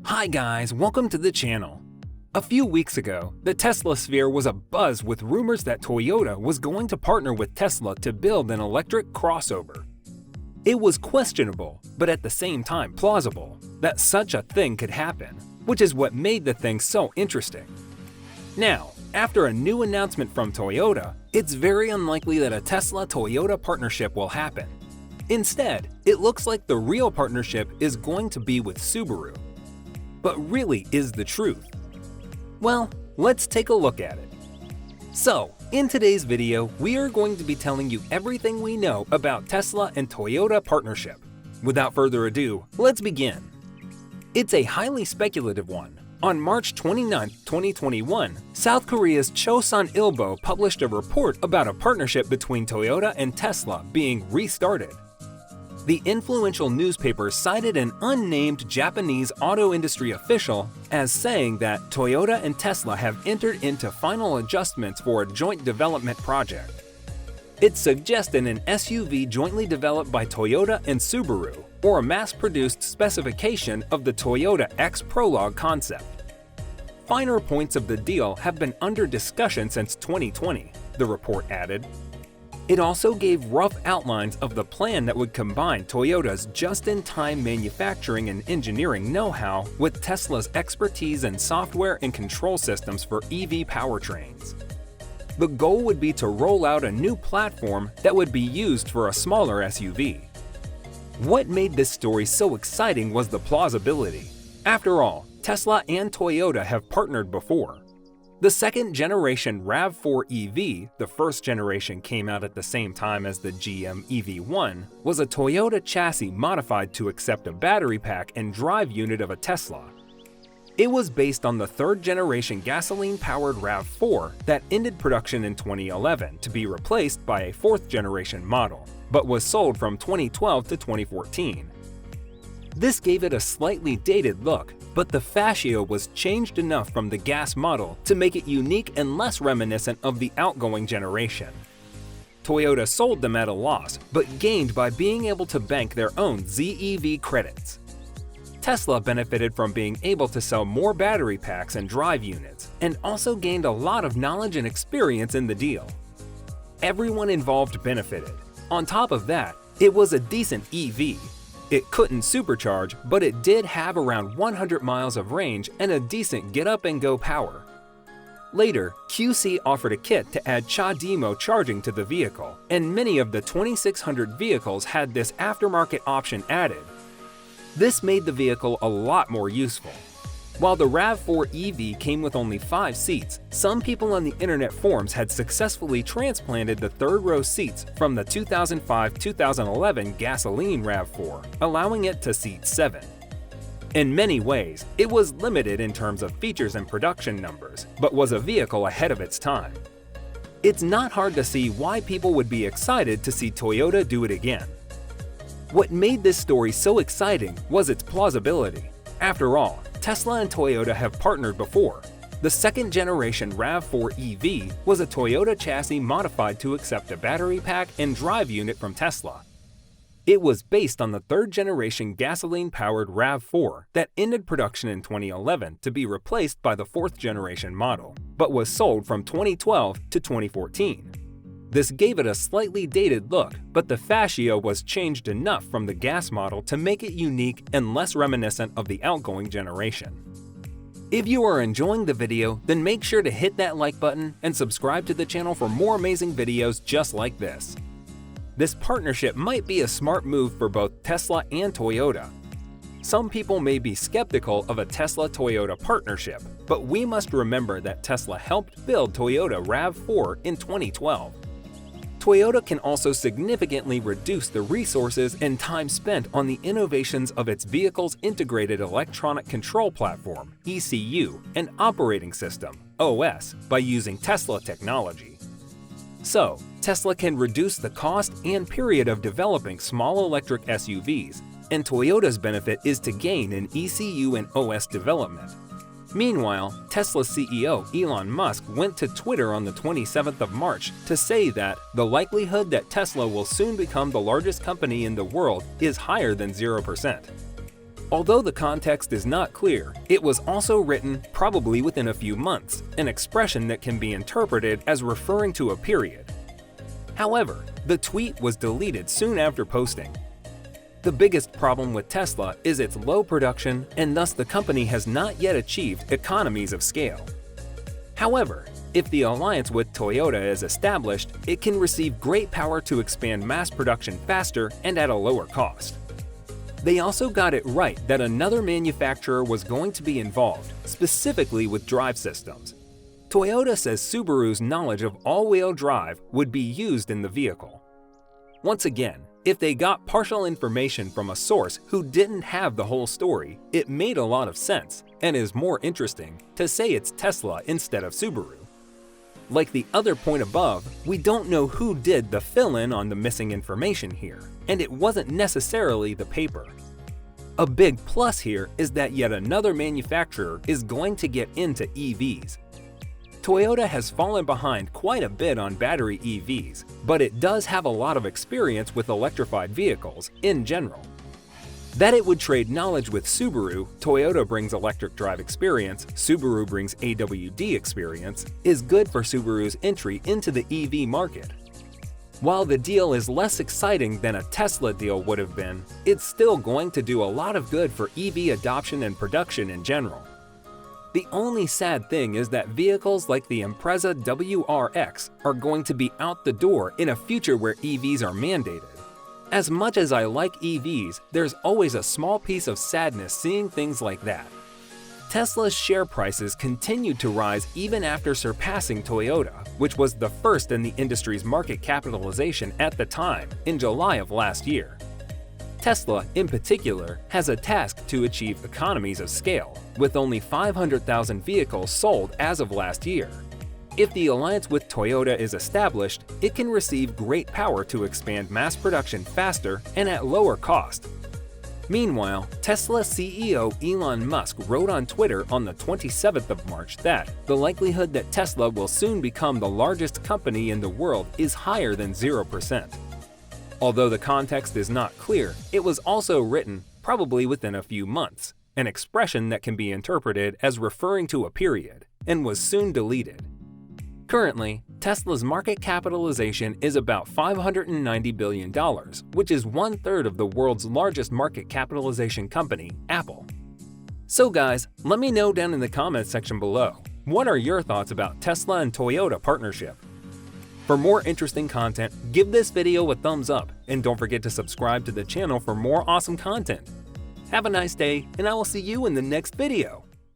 Hi guys, welcome to the channel. A few weeks ago, the Tesla sphere was abuzz with rumors that Toyota was going to partner with Tesla to build an electric crossover. It was questionable, but at the same time plausible, that such a thing could happen, which is what made the thing so interesting. Now, after a new announcement from Toyota, it's very unlikely that a Tesla-Toyota partnership will happen. Instead, it looks like the real partnership is going to be with Subaru. But really is the truth? Well, let's take a look at it. So, in today's video, we are going to be telling you everything we know about Tesla and Toyota partnership. Without further ado, let's begin. It's a highly speculative one. On March 29, 2021, South Korea's Chosun Ilbo published a report about a partnership between Toyota and Tesla being restarted. The influential newspaper cited an unnamed Japanese auto industry official as saying that Toyota and Tesla have entered into final adjustments for a joint development project. It suggested an SUV jointly developed by Toyota and Subaru, or a mass-produced specification of the Toyota X Prologue concept. Finer points of the deal have been under discussion since 2020, the report added. It also gave rough outlines of the plan that would combine Toyota's just-in-time manufacturing and engineering know-how with Tesla's expertise in software and control systems for EV powertrains. The goal would be to roll out a new platform that would be used for a smaller SUV. What made this story so exciting was the plausibility. After all, Tesla and Toyota have partnered before. The second-generation RAV4 EV, the first generation came out at the same time as the GM EV1, was a Toyota chassis modified to accept a battery pack and drive unit of a Tesla. It was based on the third-generation gasoline-powered RAV4 that ended production in 2011 to be replaced by a fourth-generation model, but was sold from 2012 to 2014. This gave it a slightly dated look, but the fascia was changed enough from the gas model to make it unique and less reminiscent of the outgoing generation. Toyota sold them at a loss, but gained by being able to bank their own ZEV credits. Tesla benefited from being able to sell more battery packs and drive units, and also gained a lot of knowledge and experience in the deal. Everyone involved benefited. On top of that, it was a decent EV. It couldn't supercharge, but it did have around 100 miles of range and a decent get-up-and-go power. Later, QC offered a kit to add CHAdeMO charging to the vehicle, and many of the 2600 vehicles had this aftermarket option added. This made the vehicle a lot more useful. While the RAV4 EV came with only 5 seats, some people on the internet forums had successfully transplanted the third-row seats from the 2005-2011 gasoline RAV4, allowing it to seat 7. In many ways, it was limited in terms of features and production numbers, but was a vehicle ahead of its time. It's not hard to see why people would be excited to see Toyota do it again. What made this story so exciting was its plausibility. After all, Tesla and Toyota have partnered before. The second-generation RAV4 EV was a Toyota chassis modified to accept a battery pack and drive unit from Tesla. It was based on the third-generation gasoline-powered RAV4 that ended production in 2011 to be replaced by the fourth-generation model, but was sold from 2012 to 2014. This gave it a slightly dated look, but the fascia was changed enough from the gas model to make it unique and less reminiscent of the outgoing generation. If you are enjoying the video, then make sure to hit that like button and subscribe to the channel for more amazing videos just like this. This partnership might be a smart move for both Tesla and Toyota. Some people may be skeptical of a Tesla-Toyota partnership, but we must remember that Tesla helped build Toyota RAV4 in 2012. Toyota can also significantly reduce the resources and time spent on the innovations of its vehicle's integrated electronic control platform, ECU, and operating system, OS, by using Tesla technology. So, Tesla can reduce the cost and period of developing small electric SUVs, and Toyota's benefit is to gain in ECU and OS development. Meanwhile, Tesla CEO Elon Musk went to Twitter on the 27th of March to say that the likelihood that Tesla will soon become the largest company in the world is higher than 0%. Although the context is not clear, it was also written probably within a few months, an expression that can be interpreted as referring to a period. However, the tweet was deleted soon after posting. The biggest problem with Tesla is its low production, and thus the company has not yet achieved economies of scale. However, if the alliance with Toyota is established, it can receive great power to expand mass production faster and at a lower cost. They also got it right that another manufacturer was going to be involved, specifically with drive systems. Toyota says Subaru's knowledge of all-wheel drive would be used in the vehicle. Once again, if they got partial information from a source who didn't have the whole story, it made a lot of sense and is more interesting to say it's Tesla instead of Subaru. Like the other point above, we don't know who did the fill-in on the missing information here, and it wasn't necessarily the paper. A big plus here is that yet another manufacturer is going to get into EVs. Toyota has fallen behind quite a bit on battery EVs, but it does have a lot of experience with electrified vehicles in general. That it would trade knowledge with Subaru, Toyota brings electric drive experience, Subaru brings AWD experience, is good for Subaru's entry into the EV market. While the deal is less exciting than a Tesla deal would have been, it's still going to do a lot of good for EV adoption and production in general. The only sad thing is that vehicles like the Impreza WRX are going to be out the door in a future where EVs are mandated. As much as I like EVs, there's always a small piece of sadness seeing things like that. Tesla's share prices continued to rise even after surpassing Toyota, which was the first in the industry's market capitalization at the time, in July of last year. Tesla, in particular, has a task to achieve economies of scale, with only 500,000 vehicles sold as of last year. If the alliance with Toyota is established, it can receive great power to expand mass production faster and at lower cost. Meanwhile, Tesla CEO Elon Musk wrote on Twitter on the 27th of March that the likelihood that Tesla will soon become the largest company in the world is higher than 0%. Although the context is not clear, it was also written probably within a few months, an expression that can be interpreted as referring to a period, and was soon deleted. Currently, Tesla's market capitalization is about $590 billion, which is 1/3 of the world's largest market capitalization company, Apple. So guys, let me know down in the comments section below, what are your thoughts about Tesla and Toyota partnership? For more interesting content, give this video a thumbs up, and don't forget to subscribe to the channel for more awesome content. Have a nice day, and I will see you in the next video.